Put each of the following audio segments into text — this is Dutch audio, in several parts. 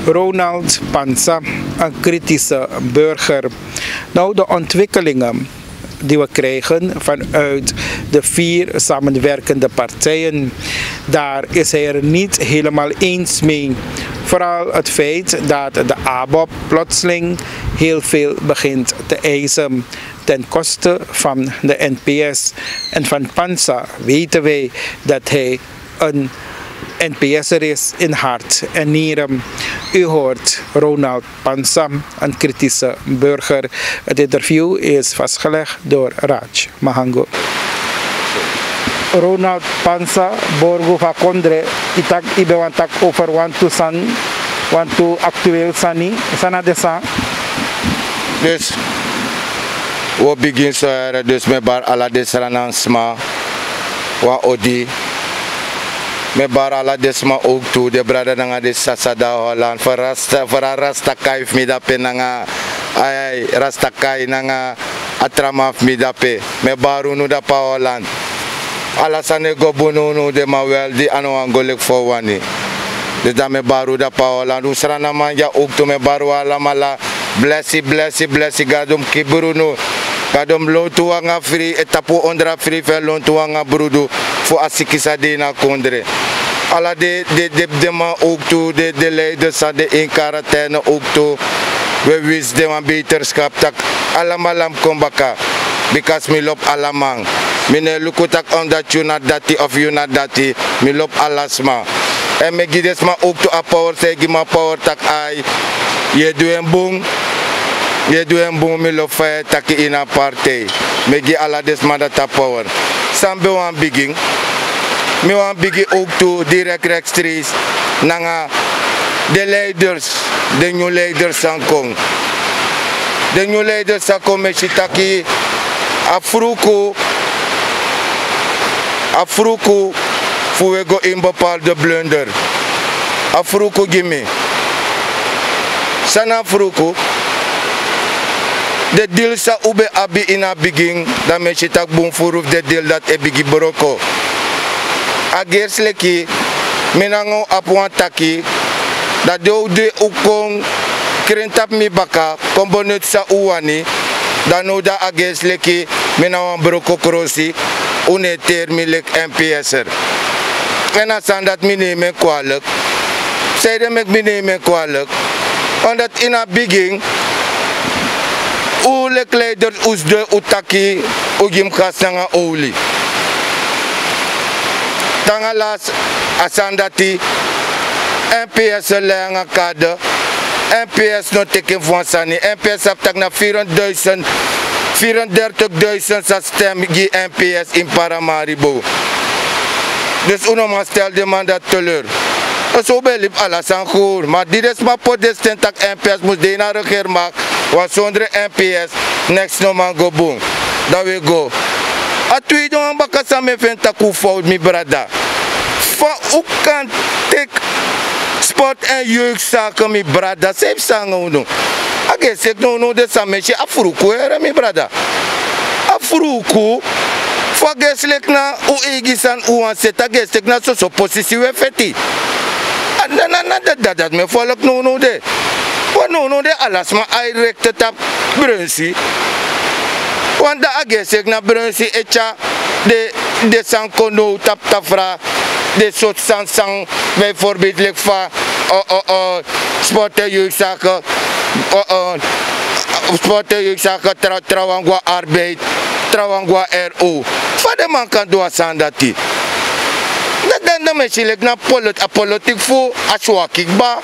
Ronald Pansa, een kritische burger. Nou, de ontwikkelingen die we krijgen vanuit de 4 samenwerkende partijen, daar is hij er niet helemaal eens mee. Vooral het feit dat de ABOP plotseling heel veel begint te eisen ten koste van de NPS. En van Pansa weten wij dat hij een NPS'er is in hart en nieren. U hoort Ronald Pansa, een kritische burger. Het interview is vastgelegd door Raj Mahango. Ronald Pansa, Borgo van Kondre, itak ibewantak over wantu actueel sani, sana desa. Dus we beginnen dus met bar ala desransma, wa odi. Me barala desma ook toe de brada nanga de sasada Holland voor rasta kaif mi dape nanga ay rasta kai nanga atramaf mi dape me baru nu da pa Holland alasane go bunu de ma wel di ano angolek fo wani de da me baru da pa Holland usrana manja ook toe me baru ala mala blessi gadum kibrunu kadom lontu anga free etapu ondra free fel lontu anga brudu voor asikisa de na kondre ala de man ook toe de leiders aan de in quarantaine ook toe we wist de man beterschap tak allemaal kombaka because me lop alamang mine lukutak omdat you not dati of you not dati me lop alasma en me gides ma ook toe a power segi ma power tak ai je doe een boom me lop fire tak in a partij me gi ala desma data power sambe wan begin me wan bigi ook toe direct rechtstreeks nanga de leiders, de nieuwe leiders aan kom. De nieuwe leiders aan kom met Shitaki afruku voor we go in bepaalde blunder. Afruku gimme. Sana afruku. De deal sa ube abi in a begin dan met Shitak boom voor de deal dat e bigi broko. Agers leki minango apuan taki dat de ukong krentap mi baka kombonut sa uwani dan oda agers leki minango broko krosi une termilek NPS'er en asan dat mi nemen kwalijk zeiden mek mi nemen kwalijk omdat in a begin ulek leider usde utaki ugim khasanga oli tangalas asandati NPS lenga kade NPS no teken vansani NPS ap tak na 34.000 sa stem gi NPS in Paramaribo dus uno ma stel de mandat teleur so belip alasan goed maar dit is maar podestent tak NPS moest de na regeer maak want zonder NPS next no man go boom that we go atui don bakasa me venta ku fout mi brada van ook kan tek sport en jeugdzaken mi brada zeep sangen no age sek no de sameshi afruku era mi brada afruku fa geslek na u egisan u an seta gestek na so positie we feti na dat me volk no de wa no de alasma ai rekte tap brunsi want da agesek na brunsi echa de sankono tap tafra de soort sang bijvoorbeeld like van sporten jeugdzaken trouwangwa arbeid trouwangwa RO wat de man kan doen aan dat die dat mensen like na politiek voor aswakik ba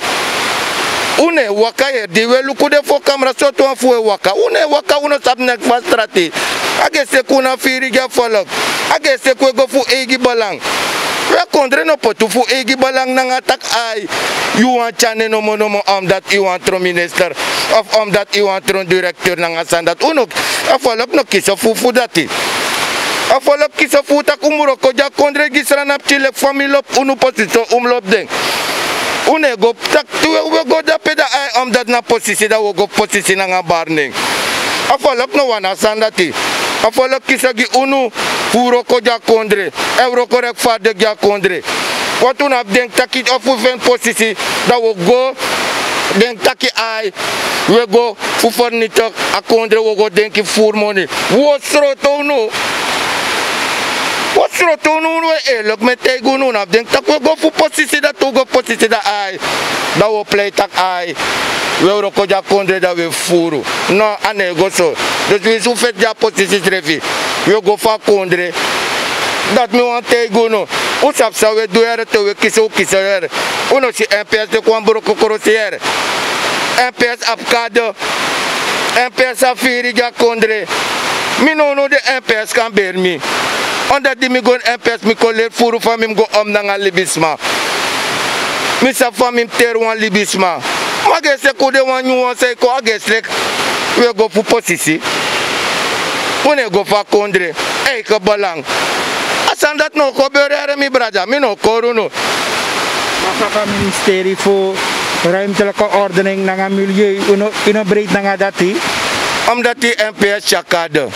une waka hier die we luku de voor camera zo toe voor waka une waka uno sap nek van strati agese kuna firi ga volk agese ko go voor egi balang we kondre no potu voor egi balang nang atak ai you want chane no mono omdat you want tro minister of omdat you want tro directeur nang asan dat uno volk no kiso fu dati volk kiso fu tak umuro ko ja kondre gisra nap chile family op unu posito umlop ding une go tak we go da peda ai omdat na positie da we go positie na barning afolok no wana sandati afolok kisagi unu furo ko ja kondre euro korek fa de ja kondre wat una denk takit of ven positie da we go denk taki ai we go fu fornitor a kondre we go denki four money wo sroto no What's wrong to no look me take no na denk tak we go fu posisi da to go posisi da ai da wo play tak ai we ro ko ja kondre da we furu no ane go so dus we su fet ja posisi trefi we go fa kondre dat me want take no o sap sa we do era to we kiso era uno si MPS de kwambro kokoro siere MPS apkado MPS afiri ja kondre mi no de MPS kan ber mi Onda di mi gon MPS mi koller furu famim go om nanga libisma. Mi sa famim ter wan libisma. Ma gese ko de wan ñu wan say ko ages rek. We go fu posisi. Pone go fa kondre. Ey ko balang. Asan dat no ko berere mi braja. Mi no koruno. Maka ministeri fu ruimtelijke ordening nanga milieu uno breed nanga dati. Omdat die MPS chakade.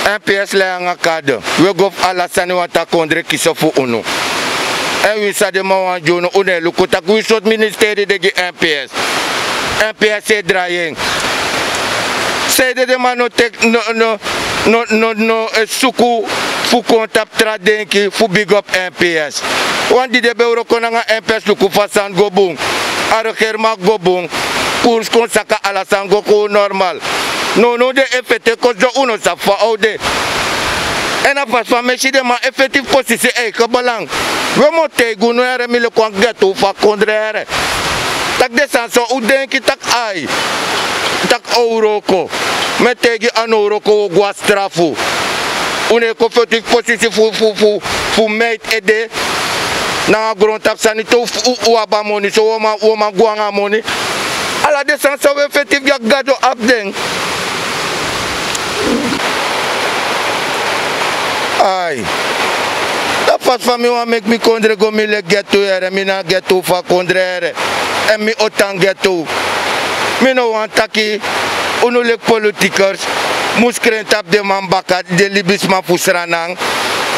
MPS langa kade. We go alasani wata kondre kiso fu uno. En we sa de mawan jono une lukutak we sot ministeri de MPS. MPS e draaiing. Say de man no tek no suku fu kontap tradenki fu big up MPS. Wan di de beuro konanga MPS luku fasan gobung. Aro kerma gobung. Kurs kon saka alasan go ko normal. No de effete ko jo uno sa fa ode. En a pas fa meshi de ma effective posisi e ko balang. We mo te guno ere mi le kwang gato fa kondre. Tak de sanso u denki tak ai. Tak euro ko. Metegi an euro ko gwa strafu. Une ko effective posisi fu mate ede. Na gron tap sanito u abamoni so woma gwanga moni. Ala de sanso we effective ya gado abden. Ai. Dat pas van mij want me kondre go mi le ghetto ere, mi na ghetto fa kondre ere. En mi otan ghetto. Mi no want taki unu lek politikers. Mus krent op de man baka de libisma fusranang.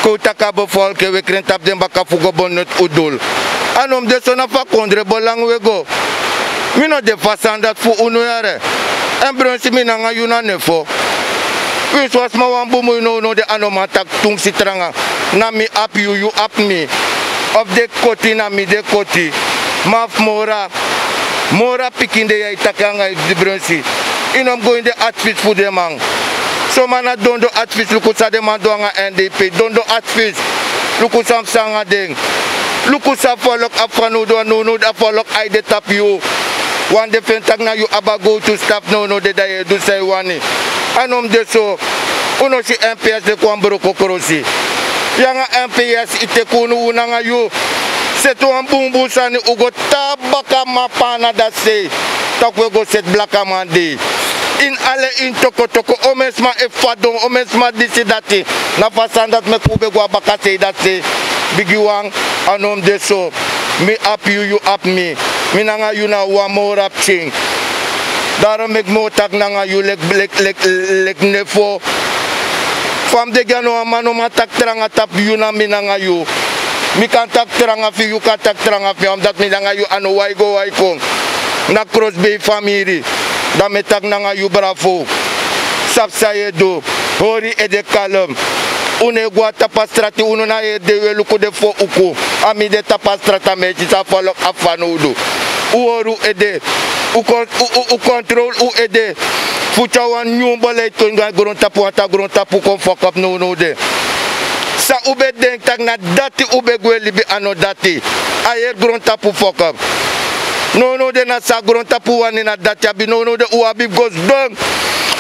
Ko taka bevolking we krent op de baka fugo bonnet udul. Anom de sona fa kondre bolang we go. Mi no de fasan dat fu unu ere. En bronsi mi na nga yuna nefo. We was ma wan bomo no de anoma tak tung sitranga. Na mi up you up me. Of de koti na mi de koti. Maf mora picking de ya itakanga de bronsi. Inom going de outfit for de man. So mana dondo outfit luku sa de man doanga NDP. Dondo outfit luku sam sanga ding. Luku sa follow up fanu do no da follow I de tap you. One defense tag na you aba go to staff no de da do say one. Anom de so uno si MPS de kwambro kokorosi. Yanga MPS ite kunu unanga yu. Setu ambumbu sani ugo tabaka mapana da se. Tak we go set black amandi. In ale in toko omesma e fadon omesma disi dati. Na fasan dat me kube gwa baka se dat se. Bigi wang anom de so. Me up you up me. Mi nanga yu na wa more up ching. Daarom ik mo tak nanga yu lek nefo. Fam de gano amano ma tak tranga tap yu na mi nanga yu. Mi kan tak tranga fi yu kan tak tranga fi omdat mi nanga yu ano wai go wai kong. Na cross bay family. Da me tak nanga yu bravo. Sap sa do. Hori ede kalem. Une gwa tapastrati uno na ede we luko de fo uko. Ami de tapastrata me sa follow afanudo. Uoru ede. U control u ede. Fucha wan nyumba le tonga gron tapu kon fuck up no de. Sa ube denk tak na dati ube gwe libi ano dati. Ayer gron tapu fuck up. No de na sa gron tapu wan na dati abi no de u abi goes down.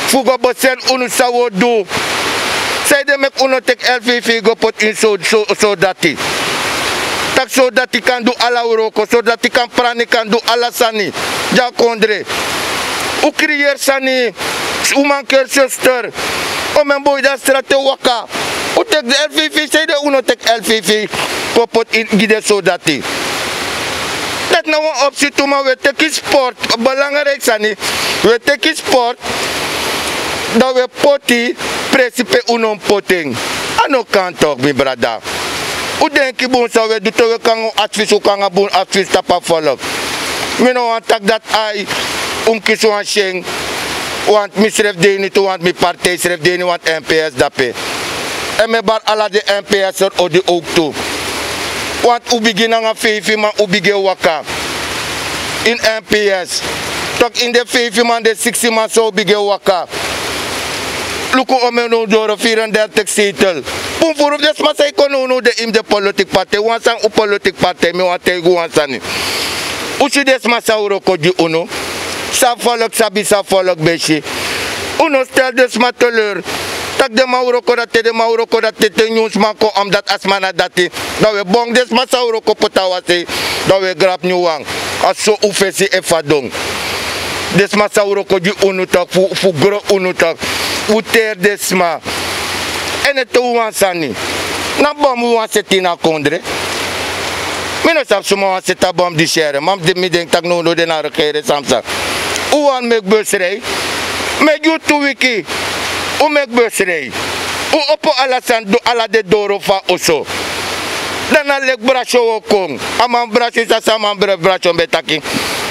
Fuga bosen unu sa wo do. Say de mek uno tek LVV go put in so dati. Tak so dati kan do ala uroko, so dati kan prani kan do ala sani. Ja kondre. U kriyer sani. U manker sister. O men boy da strate waka. U tek de LVV, say de uno tek LVV. Go put in gide so dati. Dat na wan optie to ma we teki sport. Belangrijk sani. We teki sport. Dat we poti presipe unon poting. Ano kan toch mi brada. U denki bon sa we do to we kan advies u kan bon advies tapa follow. Me no want dat I kies wan sheng. Want mi schrijf de niet want mi partij schrijf de niet want NPS dape. En me bar alla de NPS er odi ook toe. Want u begin aan 5 man u begin waka. In NPS. Toch in de 5 man de 60 man zo begin waka. Luku ome no door 34 zetel. Pum voor op desma say kono no de in de politiek partij. Want sang u politiek partij me want tegen want usi desma sa uroko di uno. Sa volk sabi sa volk beshi. Uno stel desma teleur. Tak de mauroko dat de mauroko dat de news mako omdat asmana dati. Dat we bong desma sa uroko potawase. Dat we grab new wang. Aso ufesi efadong. Desma sa uroko di uno tak fu gro uno tak. Uter desma. En het wan sani. Na bom wan setina kondre. Ik weet niet of ze het bom die share, maar ik denk dat ik nu de naar regeren samsa. Hoe aan met busrij? Met YouTube wiki. Hoe met busrij? Hoe op alla de doro van osso. Dan al lek brasho okong. Aman brasho is saman brasho betaki.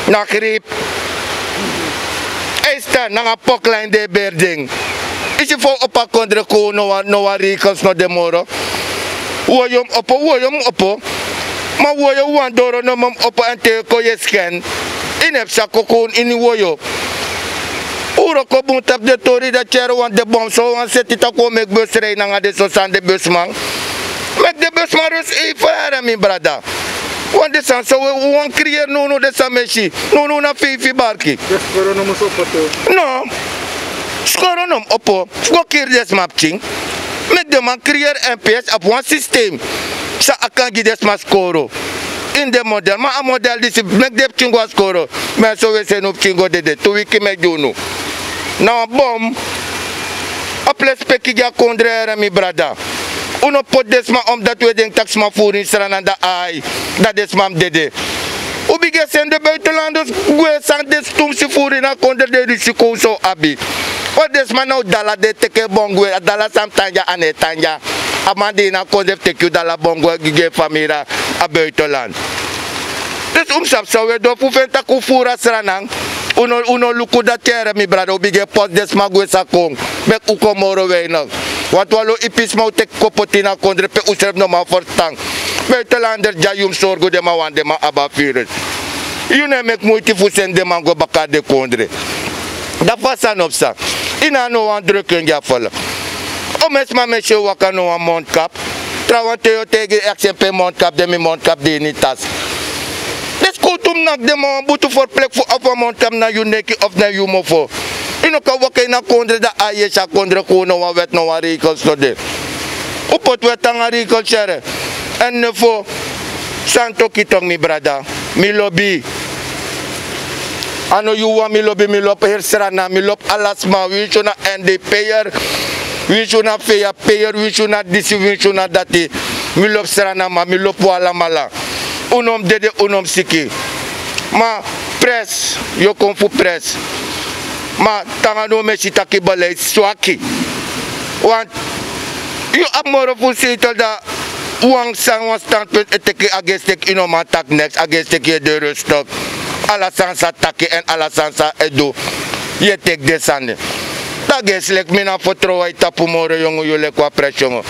Na grip. Esta na poklijn de berding. Is je voor op kondre ko no wa rikels no demoro. Woyom opo. Maar woyo wan doro no mom op en te ko je scan. In heb sakokon in woyo. Uro ko bunt op de tori dat chero wan de bom so wan set it ko mek bus rij na de so san de busman. Mek de busman rus e fara mi brada. Want de san so we wan creëer no de sameshi. No na fifi barki. Skoro no muso poto. No. Skoro no opo. Go keer des mapching. Mek de man creëer NPS op one system. Sa akan gides mas skoro in de model ma a model disi mek de chingo skoro men so we se no chingo de tu wiki me junu na bom a ples peki ja kondre mi brada uno pot desma dat we denk tax ma furin strananda ai dat desma dede u bige sen de buitenlanders we sang des tum si furin na kondre de risiko so abi o desma no dala de teke bongwe dala samtanja anetanja Amandi na kondef teki dala bongo gige famira a buitenland. Dus umsap sa we do fu venta ku fura sranang. Uno luku da terre mi brado bige pot des magwe sa kong. Mek uko moro we nog. Wat walo ipis mau tek kopotina kondre pe usrep no ma fortang. Buitenlander jayum sorgo de ma wande ma aba virus. You ne mek moeite fu sen de mango baka de kondre. Da fasan opsa. Ina no wan drukken ja volle. O mes ma mesje waka no een mondkap. Trouwens te tegen XMP mondkap de mi mondkap de niet tas. Dus goed om nak de man boete voor plek voor of een mondkap na je nekje of na je mofo. Ino ka waka na kondre da aye sa kondre ko no wa wet no wa rekels to de. Upot wet ang rekels shere. En nefo santo kitong mi brada. Mi lobby. Ano you wa mi lobby mi lop hersrana mi lop alasma wi chona NDP'er. We should not pay a payer, we should not this, we should not that. Mi lop serana ma, mi lop wala mala. Unom dede, unom siki. Ma press, yo kom fu press. Ma tangano me sitaki balay swaki. Want you amoro fu setel da uang sang was standpunt eteke agestek inom attack next agestek ye de rustok. Ala sansa taki en ala sansa edo. Ye tek desande. Dat is lekker mina vertrouwen uit tapu moro jongen jullie qua pres jongen.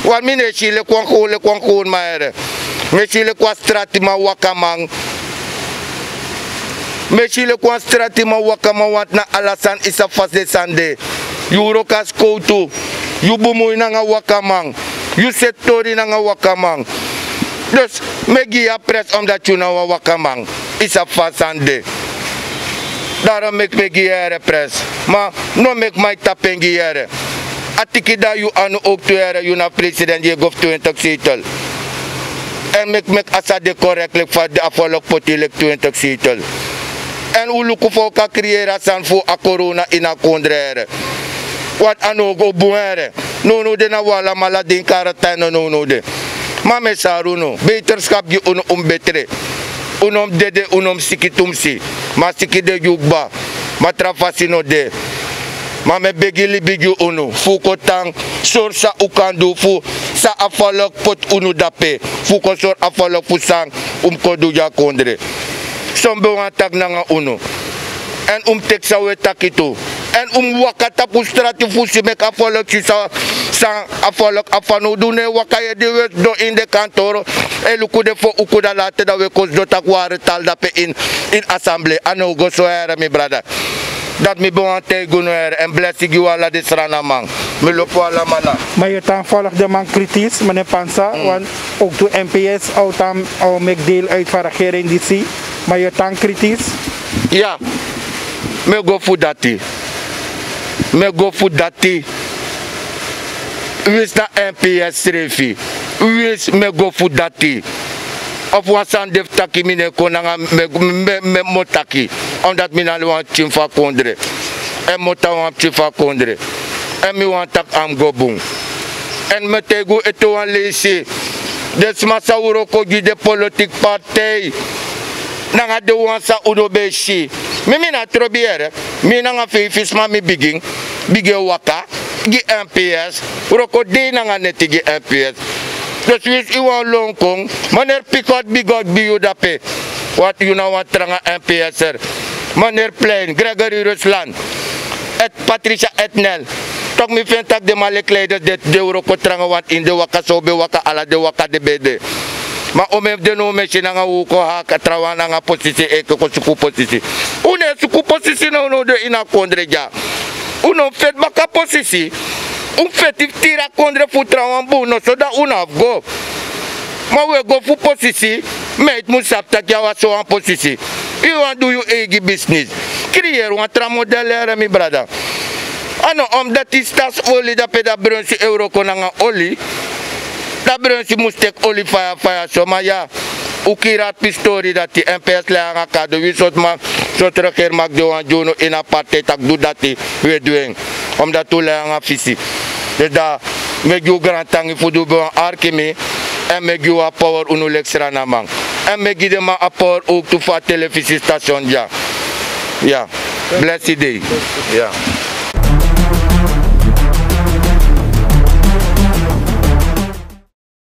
Want mine chile kwa gewoon maar. Me chile kwa strati ma wakamang. Me chile kwa strati ma wakamang want na alasan isa fast de sande. You rokas koutu. You bumuy na nga wakamang. You setori na nga wakamang. Dus me gia pres omdat you na wakamang. Isa fast sande. Daarom mek me giere pres. Maar no mek mij tapen giere. Atiki da you anu ook tuere you na president je gof 20 zetel. En mek asa de correctlijk van de afvalok potilek 20 zetel. En u luku voor ka creëren san voor a corona in a kondrere. Wat anu go buere. No de na wala mala din karatijn no de. Maar me saru no. Beterschap je betere. Unom dede unom siki tumsi. Ma siki de yugba. Ma trafasi no de. Ma me begili bigi unu. Fu kotang sor sa ukandu fu sa afalok pot unu dape. Fu ko sor afalok fu sang kodu ja kondre. sombe wan tak nanga uno. En tek sa we tak itu. En wakata pustrati fusi mek afolok si sa afolok afano dune wakaye de we do in de kantoro e luku de fo uku da late da we kos do tak ware tal da pe in assemblée ano go so era mi brada. Dat mi bon ante gunoer en blessi giwala de sranamang. Mi lopo ala mala. Maar je dan volgt de man kritisch, meneer Pansa, want ook de NPS al mek deel uit van de regering DC. Maar je dan kritisch? Ja, me go voor dati. Me go voor dati. Wis na NPS refi. Wis me go voor dati. Of wasan def taki mine konanga me motaki. Omdat mina wan chimfa kondre. En mota wan chimfa kondre. En mi wan tak am gobung. En me tego eto wan lesi. Des masa uroko gi de politik partij. Nanga de wan sa udo beshi. Mi mina trobiere. Mi nanga fifisma mi biging. Bige waka. Gi NPS. Uroko de nanga neti gi NPS. Dus wist iwan longkong. Meneer Pikot bigot biu dape. Wat you know wat tranga NPS'er. Meneer Plein, Gregory Ruslan. Et Patricia Etnel. Toch mi vind dat de male kleiders de Euroko tranga wat in de waka sobe waka ala de waka de bede. Maar om even de noemen je nanga uko haka trawa nanga posisi eke ko suku posisi. Une suku posisi no no de ina kondre ja. Uno fet baka posisi. Fet tira kondre fu trawa buno so da una go. Maar we go fu posisi. Meet musap tak ya wa so an posisi. You want do you egi business. Creëer wan tra modelleren mi brada. Ano omdat die stadsolie dat pe da brunsi euro konanga olie. Da brunsi mustek olie faya so maar ja. Ukirat pistori dat die NPS leanga kado wi sot ma sot reger mak de wan jono in aparte tak do dati we doing. Omdat to leanga fisi. Dus da me ju grantangi fu do bon arkimi. En me giwa power unu leksra namang. En me gide ma power ook to fa televisiestation ja. Ja. Blessed day. Ja.